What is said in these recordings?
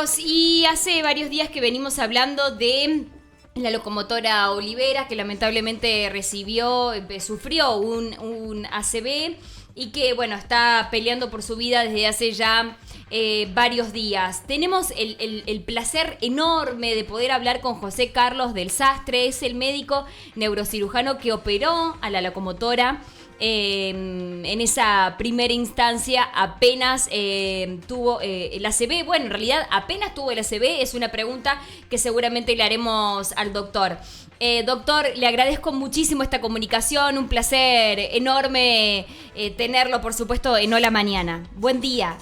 Carlos, y hace varios días que venimos hablando de la locomotora Olivera, que lamentablemente sufrió un ACV y que, bueno, está peleando por su vida desde hace ya varios días. Tenemos el placer enorme de poder hablar con José Carlos del Sastre, es el médico neurocirujano que operó a la locomotora. En esa primera instancia apenas tuvo el ACV. Bueno, en realidad apenas tuvo el ACV. Es una pregunta que seguramente le haremos al doctor. Doctor, le agradezco muchísimo esta comunicación. Un placer enorme tenerlo, por supuesto, en Hola Mañana. Buen día.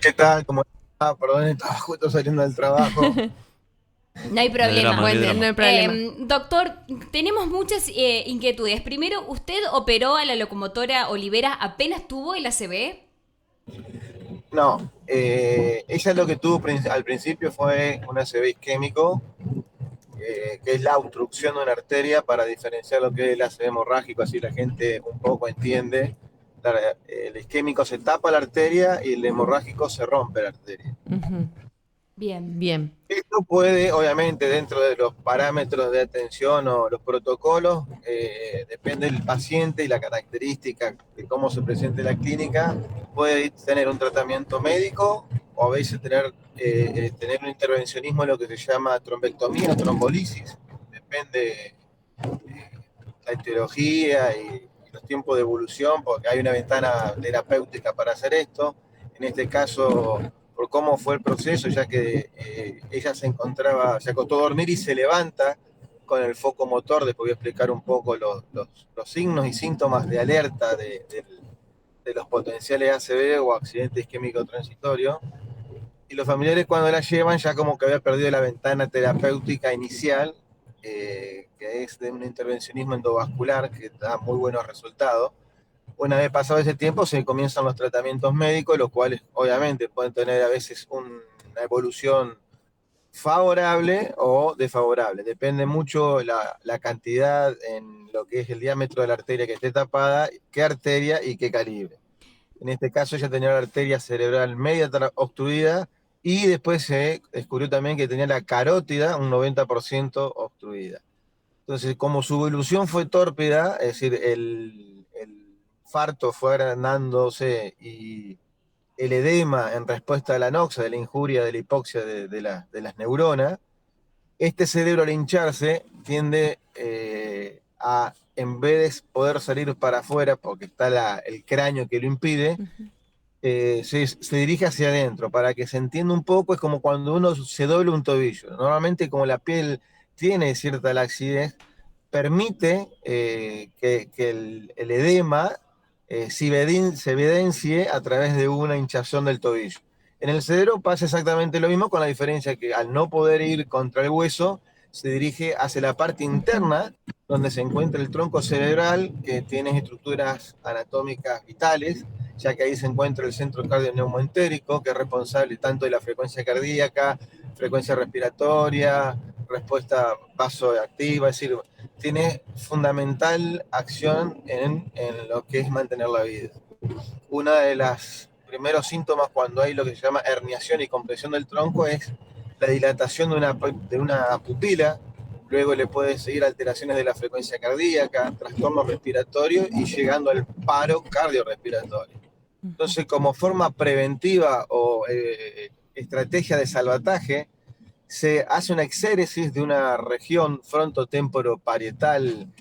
¿Qué tal? ¿Cómo está? Perdón, estaba justo saliendo del trabajo. No hay No hay problema. drama, no hay drama. No hay problema. Doctor, tenemos muchas inquietudes. Primero, ¿usted operó a la locomotora Olivera apenas tuvo el ACV? No, ella lo que tuvo al principio fue un ACV isquémico, que es la obstrucción de una arteria para diferenciar lo que es el ACV hemorrágico, así la gente un poco entiende. El isquémico se tapa la arteria y el hemorrágico se rompe la arteria. Ujú. Bien. Bien. Esto puede, obviamente, dentro de los parámetros de atención o los protocolos, depende del paciente y la característica de cómo se presente la clínica, puede tener un tratamiento médico o a veces tener un intervencionismo en lo que se llama trombectomía o trombolisis. Depende la etiología y los tiempos de evolución, porque hay una ventana terapéutica para hacer esto. En este caso, por cómo fue el proceso, ya que ella se acostó a dormir y se levanta con el foco motor. Después voy a explicar un poco los signos y síntomas de alerta de los potenciales ACV o accidente isquémico transitorio. Y los familiares cuando la llevan ya como que había perdido la ventana terapéutica inicial, que es de un intervencionismo endovascular que da muy buenos resultados. Una vez pasado ese tiempo se comienzan los tratamientos médicos, los cuales obviamente pueden tener a veces una evolución favorable o desfavorable. Depende mucho la cantidad en lo que es el diámetro de la arteria que esté tapada, qué arteria y qué calibre. En este caso ella tenía la arteria cerebral media obstruida y después se descubrió también que tenía la carótida un 90% obstruida. Entonces, como su evolución fue tórpida, es decir, el infarto fue agrandándose y el edema en respuesta a la anoxia, de la injuria, de la hipoxia de las neuronas, este cerebro al hincharse tiende a, en vez de poder salir para afuera, porque está el cráneo que lo impide, Ujú. se dirige hacia adentro. Para que se entienda un poco, es como cuando uno se dobla un tobillo. Normalmente, como la piel tiene cierta laxidez, permite que el edema se evidencie a través de una hinchazón del tobillo. En el cerebro pasa exactamente lo mismo, con la diferencia que al no poder ir contra el hueso, se dirige hacia la parte Ujú. interna, donde se encuentra el tronco cerebral, que tiene estructuras anatómicas vitales, ya que ahí se encuentra el centro cardio-neumoentérico, que es responsable tanto de la frecuencia cardíaca, frecuencia respiratoria, respuesta vasoactiva, es decir, tiene fundamental acción en lo que es mantener la vida. Una de las primeros síntomas cuando hay lo que se llama herniación y compresión del tronco es la dilatación de una pupila. Luego le puede seguir alteraciones de la frecuencia cardíaca, trastornos respiratorios y llegando al paro cardiorrespiratorio. Ujú. Entonces, como forma preventiva o estrategia de salvataje, se hace una exéresis de una región frontotemporoparietal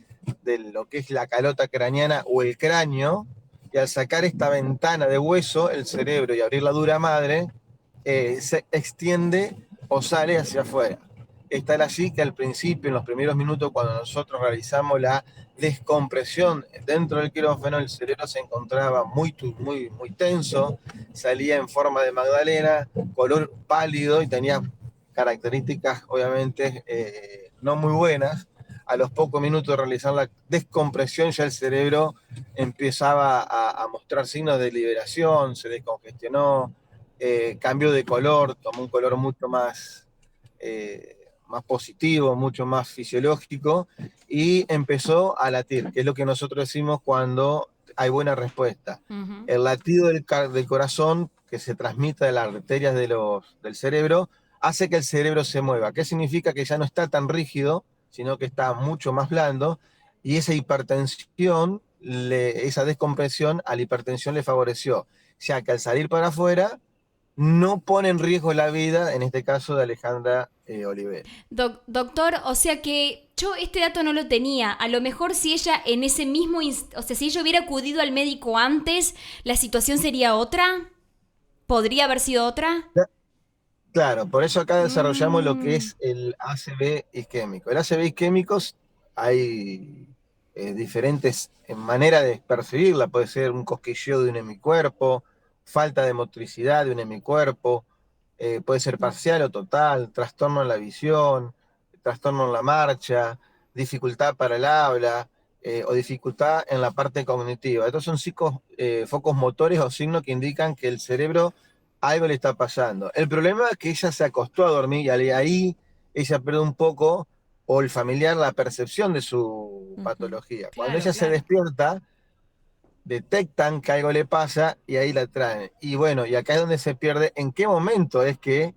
de lo que es la calota craneana o el cráneo, y al sacar esta ventana de hueso, el cerebro, y abrir la dura madre, se extiende o sale hacia afuera. Es tal así que al principio, en los primeros minutos, cuando nosotros realizamos la descompresión dentro del quirófano, el cerebro se encontraba muy tenso, salía en forma de magdalena, color pálido y tenía características obviamente no muy buenas. A los pocos minutos de realizar la descompresión ya el cerebro empezaba a mostrar signos de liberación, se descongestionó, cambió de color, tomó un color mucho más positivo, mucho más fisiológico, y empezó a latir, que es lo que nosotros decimos cuando hay buena respuesta. Ujú. El latido del corazón que se transmite de las arterias del cerebro hace que el cerebro se mueva. ¿Qué significa? Que ya no está tan rígido, sino que está mucho más blando, y esa hipertensión, esa descompresión a la hipertensión le favoreció, ya que al salir para afuera no pone en riesgo la vida, en este caso de Alejandra Olivera. Doctor, o sea que yo este dato no lo tenía. A lo mejor si ella en ese mismo, o sea, si ella hubiera acudido al médico antes, la situación sería otra. ¿Podría haber sido otra? Claro, por eso acá desarrollamos lo que Mm, es el ACV isquémico. El ACV isquémico hay diferentes maneras de percibirla. Puede ser un cosquilleo de un hemicuerpo, falta de motricidad de un hemicuerpo, puede ser parcial o total, trastorno en la visión, trastorno en la marcha, dificultad para el habla o dificultad en la parte cognitiva. Estos son focos motores o signos que indican que el cerebro algo le está pasando. El problema es que ella se acostó a dormir y ahí ella pierde un poco, o el familiar, la percepción de su patología. Cuando claro, ella se claro. despierta, detectan que algo le pasa y ahí la traen. Y bueno, y acá es donde se pierde en qué momento es que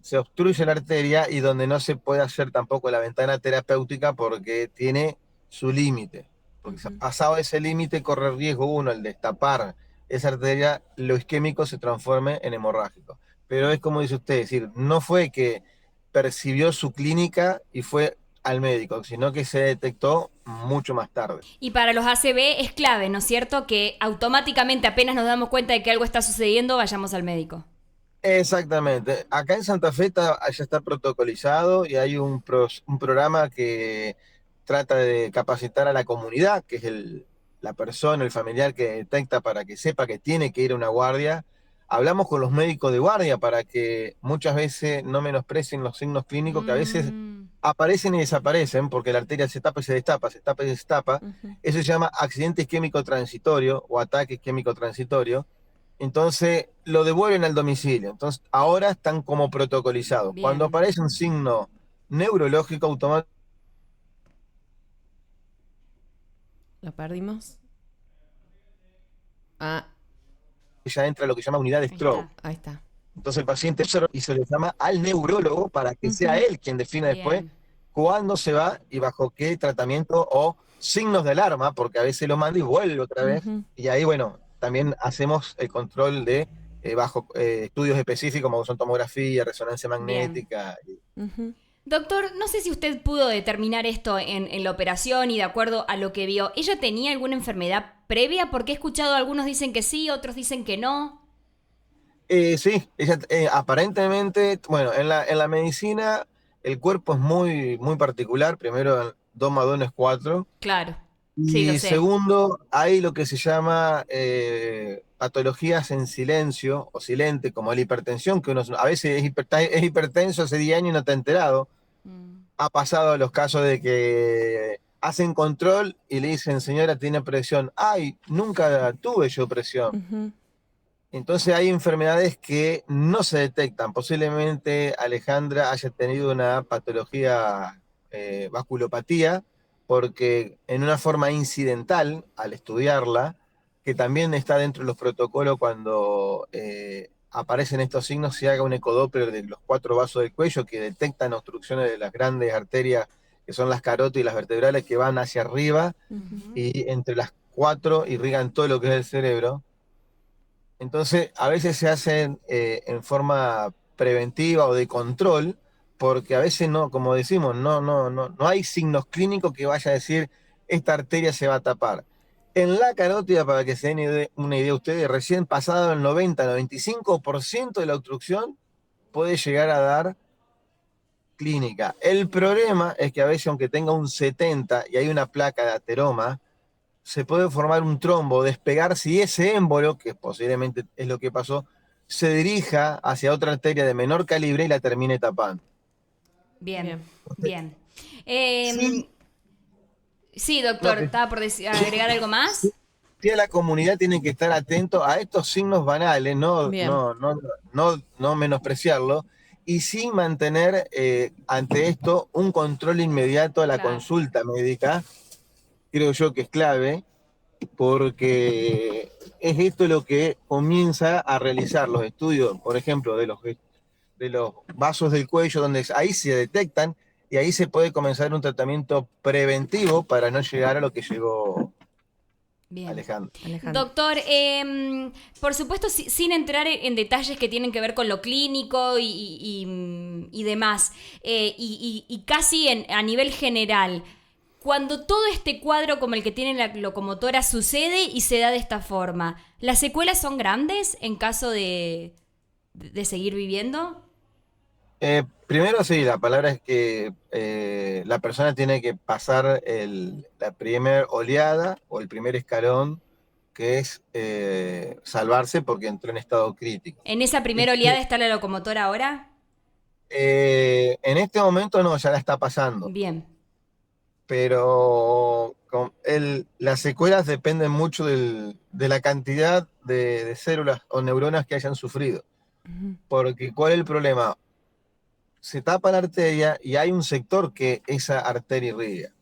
se obstruye la arteria y donde no se puede hacer tampoco la ventana terapéutica porque tiene su límite. Porque Ujú. pasado ese límite corre el riesgo uno, el destapar esa arteria, lo isquémico se transforme en hemorrágico. Pero es como dice usted, es decir, no fue que percibió su clínica y fue al médico, sino que se detectó mucho más tarde. Y para los ACV es clave, ¿no es cierto? Que automáticamente apenas nos damos cuenta de que algo está sucediendo, vayamos al médico. Exactamente. Acá en Santa Fe ya está protocolizado y hay un programa que trata de capacitar a la comunidad, que es la persona, el familiar que detecta para que sepa que tiene que ir a una guardia. Hablamos con los médicos de guardia para que muchas veces no menosprecien los signos clínicos que a veces Mm, aparecen y desaparecen porque la arteria se tapa y se destapa, se tapa y se destapa. ujú. Eso se llama accidente isquémico transitorio o ataque isquémico transitorio. Entonces lo devuelven al domicilio. Entonces ahora están como protocolizados. Cuando Bien. aparece un signo neurológico automático ¿Lo perdimos? Ah, ya entra lo que se llama unidad de Ahí stroke. está. ahí está. Entonces el paciente observa y se le llama al neurólogo para que sea Ujú. él quien defina después Bien. cuándo se va y bajo qué tratamiento o signos de alarma, porque a veces lo manda y vuelve otra vez. Ujú, Y ahí, bueno, también hacemos el control de bajo estudios específicos como son tomografía, resonancia Bien. magnética. ujú. Doctor, no sé si usted pudo determinar esto en la operación y de acuerdo a lo que vio. ¿Ella tenía alguna enfermedad previa? Porque he escuchado algunos dicen que sí, otros dicen que no. Sí, aparentemente, bueno, en la medicina el cuerpo es muy, muy particular. Primero, 2 más 2 no es 4. Claro. Sí, lo Y sé. segundo, hay lo que se llama patologías en silencio o silente, como la hipertensión, que uno a veces es hipertenso hace 10 años y no te ha enterado. Mm, Ha pasado los casos de que hacen control y le dicen, señora, tiene presión. Ay, nunca tuve yo presión. Ujú. Entonces hay enfermedades que no se detectan. Posiblemente Alejandra haya tenido una patología vasculopatía, porque en una forma incidental, al estudiarla, que también está dentro de los protocolos cuando aparecen estos signos, se haga un ecodoppler de los 4 vasos del cuello que detectan obstrucciones de las grandes arterias, que son las carótidas y las vertebrales, que van hacia arriba ujú. y entre las 4 irrigan todo lo que es el cerebro. Entonces, a veces se hacen en forma preventiva o de control, porque a veces no, como decimos, no hay signos clínicos que vaya a decir esta arteria se va a tapar. En la carótida, para que se den una idea ustedes, recién pasado el 90-95% de la obstrucción puede llegar a dar clínica. El problema es que a veces, aunque tenga un 70 y hay una placa de ateroma, se puede formar un trombo, despegar si ese émbolo, que posiblemente es lo que pasó, se dirija hacia otra arteria de menor calibre y la termine tapando. Bien, Bien. bien. Sí, Sí, lo doctor, que estaba por agregar algo sí, más. sí a la comunidad tiene que estar atento a estos signos banales, Bien. no menospreciarlo, y sí mantener ante esto un control inmediato a la Claro. consulta médica, creo yo que es clave. porque es esto lo que comienza a realizar los estudios, por ejemplo, de los vasos del cuello, donde ahí se detectan y ahí se puede comenzar un tratamiento preventivo para no llegar a lo que llegó Bien. Alejandro. Alejandro. Doctor, por supuesto, sin entrar en detalles que tienen que ver con lo clínico y demás, y casi a nivel general, cuando todo este cuadro como el que tiene la locomotora sucede y se da de esta forma, ¿las secuelas son grandes en caso de seguir viviendo? Primero sí, la palabra es que la persona tiene que pasar la primera oleada o el primer escalón, que es salvarse porque entró en estado crítico. ¿En esa Y, primera oleada está la locomotora ahora? en este momento no, ya la está pasando, Bien, pero las secuelas dependen mucho de la cantidad de células o neuronas que hayan sufrido. Ujú. Porque ¿cuál es el problema? Se tapa la arteria y hay un sector que esa arteria irriga.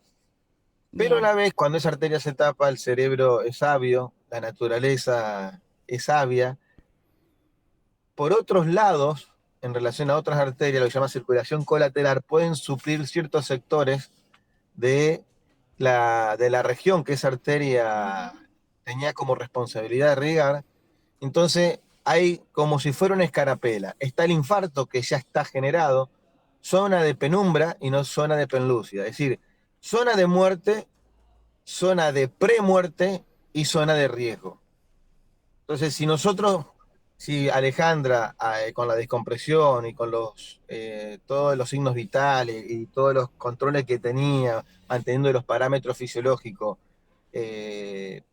Pero a bien, la vez, cuando esa arteria se tapa, el cerebro es sabio, la naturaleza es sabia. Por otros lados, en relación a otras arterias, lo que se llama circulación colateral, pueden suplir ciertos sectores de la región que esa arteria tenía como responsabilidad de irrigar. Entonces, hay como si fuera una escarapela. Está el infarto que ya está generado, zona de penumbra y no zona de penlucia. Es decir, zona de muerte, zona de premuerte y zona de riesgo. Entonces, si Alejandra, con la descompresión y con todos los signos vitales y todos los controles que tenía, manteniendo los parámetros fisiológicos, eh,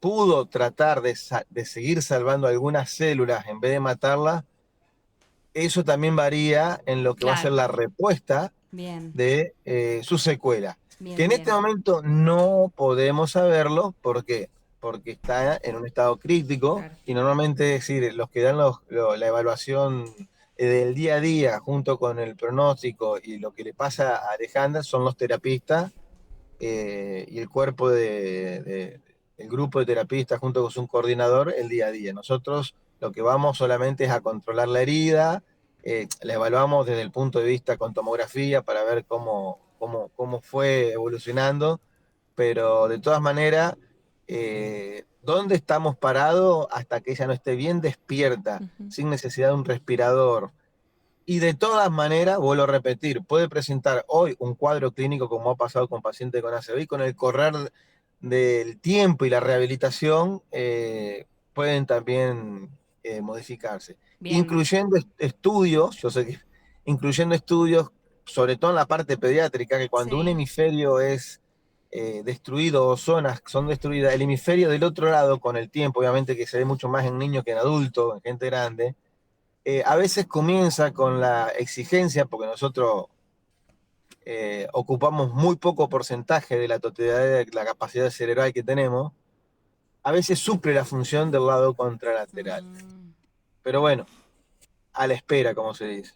pudo tratar de seguir salvando algunas células en vez de matarlas, eso también varía en lo que va a ser claro, la respuesta bien, de su secuela. Que bien, en este bien. momento no podemos saberlo, ¿por qué? Porque está en un estado crítico Claro. y normalmente, es decir, los que dan la evaluación del día a día junto con el pronóstico y lo que le pasa a Alejandra son los terapistas y el cuerpo el grupo de terapistas junto con su coordinador el día a día. Nosotros lo que vamos solamente es a controlar la herida, la evaluamos desde el punto de vista con tomografía para ver cómo fue evolucionando, pero de todas maneras, ¿dónde estamos parados hasta que ella no esté bien despierta, Ujú. sin necesidad de un respirador? Y de todas maneras, vuelvo a repetir, puede presentar hoy un cuadro clínico como ha pasado con pacientes con ACV y con el correr del tiempo y la rehabilitación pueden también modificarse. Bien, Incluyendo estudios, yo sé que incluyendo estudios, sobre todo en la parte pediátrica, que cuando un sí. hemisferio es destruido o zonas son destruidas, el hemisferio del otro lado con el tiempo, obviamente que se ve mucho más en niños que en adultos, en gente grande, a veces comienza con la exigencia, porque nosotros ocupamos muy poco porcentaje de la totalidad de la capacidad cerebral que tenemos, a veces suple la función del lado contralateral. Mm. Pero bueno, a la espera, como se dice.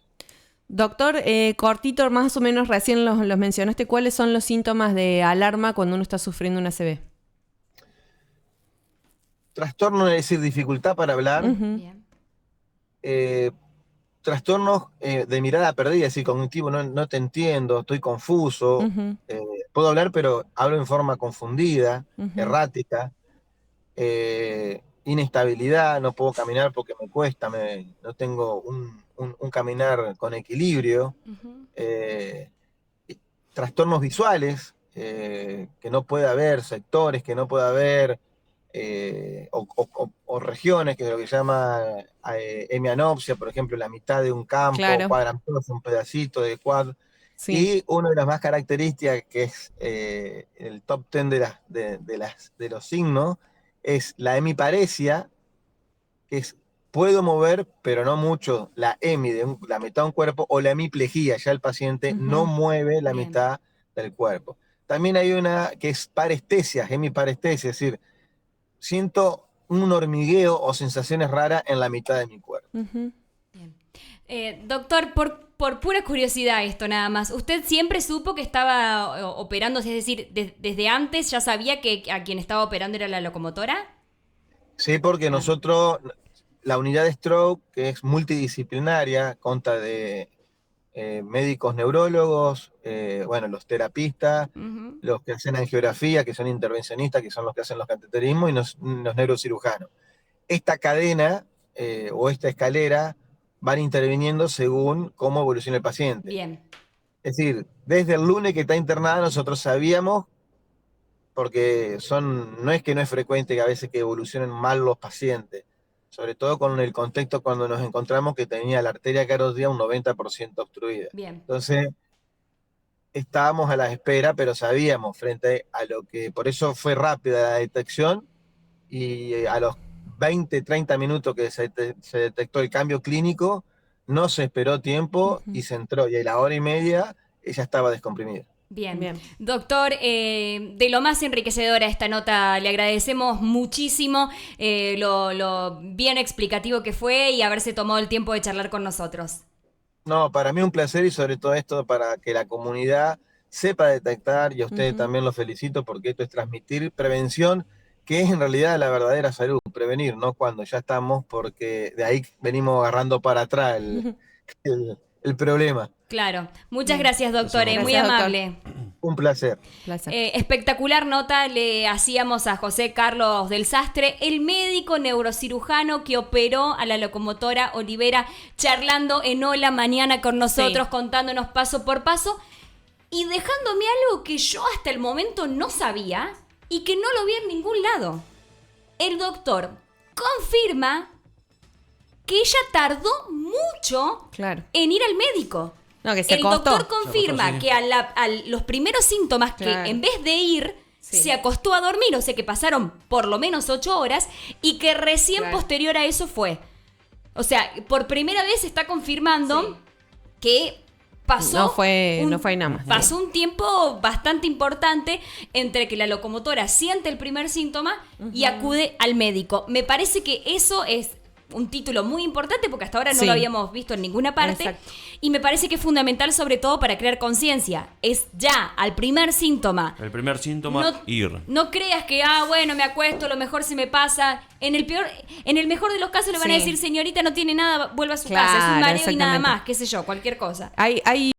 Doctor, cortito, más o menos recién los mencionaste. ¿Cuáles son los síntomas de alarma cuando uno está sufriendo una ACV? Trastorno, es decir, dificultad para hablar, Ujú, Bien, eh, trastornos de mirada perdida, es decir, cognitivo, no te entiendo, estoy confuso, ujú, eh, puedo hablar, pero hablo en forma confundida, ujú, errática, inestabilidad, no puedo caminar porque me cuesta, no tengo un caminar con equilibrio, ujú, eh, trastornos visuales, que no puede haber, sectores que no puede haber, o regiones, que es lo que se llama hemianopsia, por ejemplo, la mitad de un campo, claro, cuadrantosis, un pedacito de quad. sí. Y una de las más características, que es el top 10 de los signos, es la hemiparesia, que es puedo mover, pero no mucho, la hemi, la mitad de un cuerpo, o la hemiplegia, ya el paciente no Ujú, mueve la bien, mitad del cuerpo. También hay una que es parestesia, hemiparestesia, es decir, siento un hormigueo o sensaciones raras en la mitad de mi cuerpo. ujú. bien. Doctor, por pura curiosidad esto nada más, ¿usted siempre supo que estaba operando? Es decir, desde antes ya sabía que a quien estaba operando era la locomotora. Sí, porque nosotros, la unidad de stroke, que es multidisciplinaria, consta de médicos neurólogos, bueno, los terapistas, Ujú. los que hacen angiografía, que son intervencionistas, que son los que hacen los cateterismos, y los neurocirujanos. Esta cadena o esta escalera van interviniendo según cómo evoluciona el paciente. Bien, Es decir, desde el lunes que está internada nosotros sabíamos, porque no es que no es frecuente que a veces que evolucionen mal los pacientes, sobre todo con el contexto cuando nos encontramos que tenía la arteria carótida un 90% obstruida. bien, Entonces, estábamos a la espera, pero sabíamos frente a lo que, por eso fue rápida la detección y a los 20, 30 minutos que se detectó el cambio clínico, no se esperó tiempo y se entró, y a la hora y media ella estaba descomprimida. bien. Bien. Doctor, de lo más enriquecedora esta nota, le agradecemos muchísimo lo bien explicativo que fue y haberse tomado el tiempo de charlar con nosotros. No, para mí un placer y sobre todo esto para que la comunidad sepa detectar y a ustedes también los felicito porque esto es transmitir prevención, que es en realidad la verdadera salud, prevenir, ¿no? Cuando ya estamos, porque de ahí venimos agarrando para atrás el problema. Claro. Muchas Bien. gracias, doctor. Gracias, Muy doctor. amable. Un placer. Placer. Espectacular nota le hacíamos a José Carlos del Sastre, el médico neurocirujano que operó a la locomotora Olivera, charlando en Hola Mañana con nosotros, Sí. contándonos paso por paso y dejándome algo que yo hasta el momento no sabía y que no lo vi en ningún lado. El doctor confirma que ella tardó mucho Claro. en ir al médico. No, que se El acostó. doctor confirma Se acostó, sí. que a los primeros síntomas Claro. que en vez de ir, Sí. se acostó a dormir, o sea que pasaron por lo menos 8 horas y que recién Claro. posterior a eso fue. O sea, por primera vez está confirmando que pasó No fue nada más. pasó un tiempo bastante importante entre que la locomotora siente el primer síntoma y acude al médico. Me parece que eso es un título muy importante porque hasta ahora no Sí. lo habíamos visto en ninguna parte. Exacto. Y me parece que es fundamental sobre todo para crear conciencia. Es ya al primer síntoma. El primer síntoma, ir. No creas que, bueno, me acuesto, lo mejor se me pasa. En el mejor de los casos le van a Sí. decir, señorita, no tiene nada, vuelva a su Claro, casa. Es un mareo y nada exactamente. más, qué sé yo, cualquier cosa. Hay